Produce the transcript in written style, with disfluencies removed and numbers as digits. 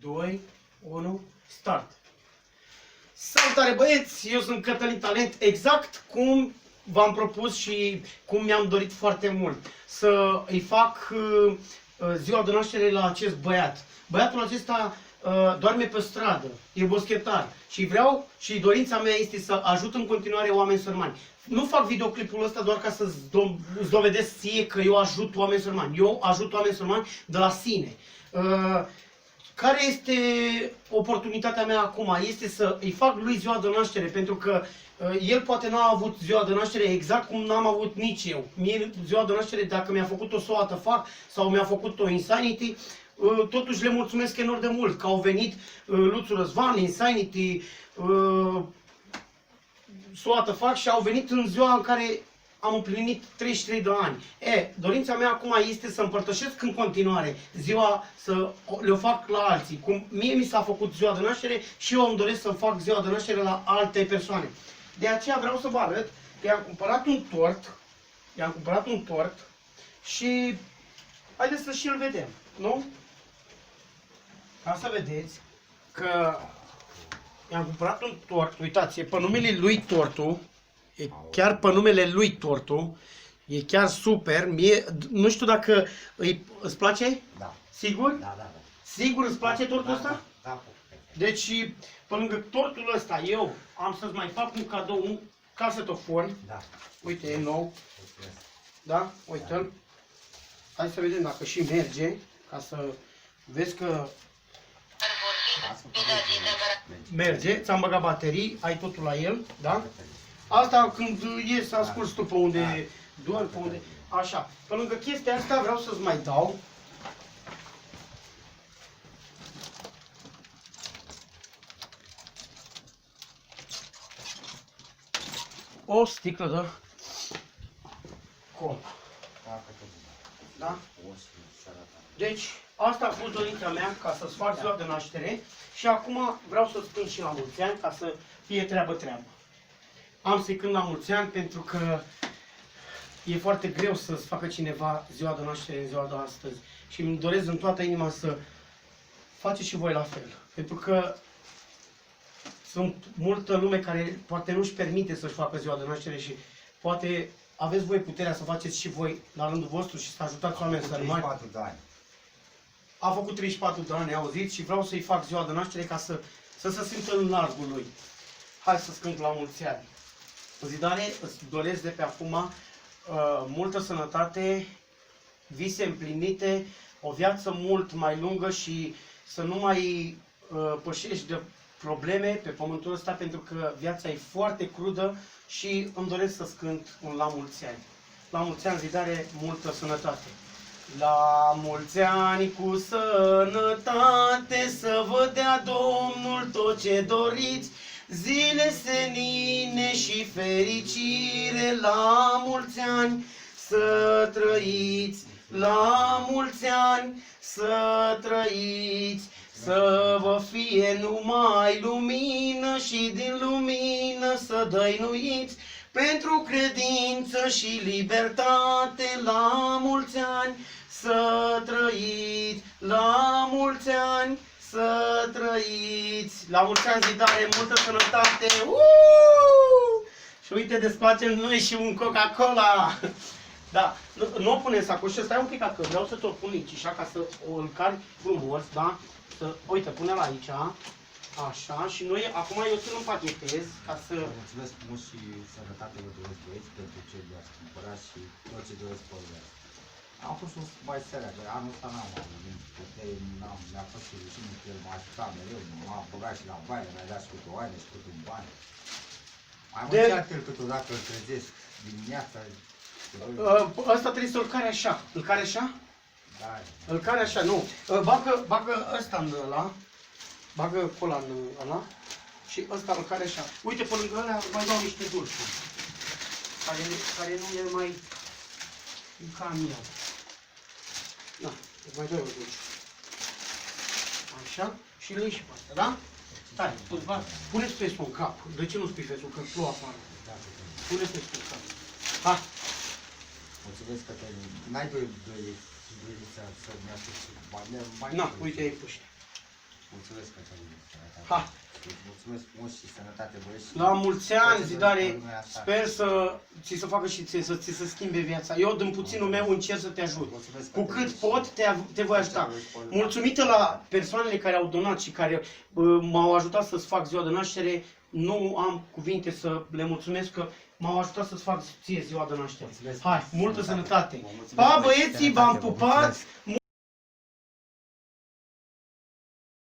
2, 1, start! Salutare băieți! Eu sunt Cătălin Talent, exact cum v-am propus și cum mi-am dorit foarte mult. Să îi fac ziua de naștere la acest băiat. Băiatul acesta doarme pe stradă, e boschetar și vreau și dorința mea este să ajut în continuare oameni sărmani. Nu fac videoclipul ăsta doar ca să-ți dovedesc ție că eu ajut oameni sărmani. Eu ajut oameni sărmani de la sine. Care este oportunitatea mea acum? Este să îi fac lui ziua de naștere, pentru că el poate n-a avut ziua de naștere exact cum n-am avut nici eu. Mie ziua de naștere, dacă mi-a făcut-o să o fac sau mi-a făcut-o Insanity, totuși le mulțumesc enorm de mult că au venit Luțu Răzvan, Insanity, Soată fac și au venit în ziua în care am împlinit 33 de ani. Dorința mea acum este să împărtășesc în continuare ziua, să le fac la alții. Cum mie mi s-a făcut ziua de naștere și eu îmi doresc să fac ziua de naștere la alte persoane. De aceea vreau să vă arăt că i-am cumpărat un tort. I-am cumpărat un tort și haideți să și-l vedem, nu? Ca să vedeți că i-am cumpărat un tort, uitați, e pe numele lui tortul. E chiar pe numele lui tortul. E chiar super. Mie, nu știu dacă îți place? Da. Sigur? Da, da, da. Sigur îți place tortul ăsta? Da, da, da. Deci, pe lângă tortul ăsta, eu am să-ți mai fac un cadou, un casetofon. Da. Uite, e nou. Da? Uite-l. Hai să vedem dacă și merge, ca să vezi că merge. Ți-am băgat baterii, ai totul la el, da? Asta când ies, asculți tu pe unde doar, pe unde... Așa. Pe lângă chestia asta vreau să-ți mai dau o sticlă de cola. Da? Deci, asta a fost dorința mea ca să-ți fac ziua de naștere și acum vreau să-ți spun și la mulți ani ca să fie treabă-treabă. Am să-i cânt la mulți ani pentru că e foarte greu să-ți facă cineva ziua de naștere în ziua de astăzi. Și îmi doresc în toată inima să faceți și voi la fel. Pentru că sunt multă lume care poate nu-și permite să-și facă ziua de naștere și poate aveți voi puterea să faceți și voi la rândul vostru și să ajutați oameni sărmani. 34 de ani. A făcut 34 de ani, auziți, și vreau să-i fac ziua de naștere ca să se simtă în largul lui. Hai să-ți cânt la mulți ani. Zidane, îți doresc de pe acum multă sănătate, vise împlinite, o viață mult mai lungă și să nu mai pășești de probleme pe pământul ăsta, pentru că viața e foarte crudă și îmi doresc să-ți cânt un la mulți ani. La mulți ani, Zidane, multă sănătate. La mulți ani cu sănătate, să vă dea Domnul tot ce doriți, zile senine și fericire, la mulți ani să trăiți, la mulți ani să trăiți, să vă fie numai lumină și din lumină să dăinuiți, pentru credință și libertate, la mulți ani să trăiți, la mulți ani să trăiți. La mulți ani, Zidane, multă sănătate! Și uite, desfacem noi și un Coca-Cola! Da, nu o punem sacoșă, stai un pic, că vreau să te-o pun aici, așa, ca să o încarci frumos, da? Uite, pune-l aici, așa, și noi, acum eu ți-l împachetez, ca să... Mulțumesc frumos și sănătate vă doresc băieți pentru ce le-ați cumpărat și tot ce doresc pe viață. Am fost un mai seara, că anul ăsta n-am avut mi-a fost rușine că el m-a ajutat mereu, m-a băgat și la baie, mi-a dat și câte o oaie și câte un bani. Mai mă ceartă-l câteodată, îl trezesc dimineața. Ăsta trebuie să-l cari așa. Îl cari așa? Da. Îl cari așa, nu. Bagă ăsta în ăla. Bagă cola în ăla. Și ăsta îl cari așa. Uite, pe lângă ăla mai dau niște dulciuri. Care nu e mai... ca în el. Da, mai dau o dulciuri. Așa. Și le și pe astea, da? Stai, puneți fesul în cap. De ce nu spui fesul? Că plouă afară. Puneți fesul în cap. Hai. Mulțumesc că n-ai dorit să-mi ia și bani. Na, uite, ai puște. Mulțumesc că ți-ai venit, sănătate. Ha. Îți mulțumesc frumos și sănătate, băieți. La mulți ani, Toți Zidare, doresc pe lumea asta. sper să ți se facă și ție, să ți se schimbe viața. Eu, din puținul meu, încerc să te ajut. Mulțumesc Cu că cât te pot, te voi ajuta. Mulțumită la persoanele care au donat și care m-au ajutat să-ți fac ziua de naștere, nu am cuvinte să le mulțumesc că m-au ajutat să-ți fac ție ziua de naștere. Mulțumesc. Hai, multă sănătate! Vă mulțumesc Pa, pentru băieții, v-am sănătate, vă pupat! mulțumesc.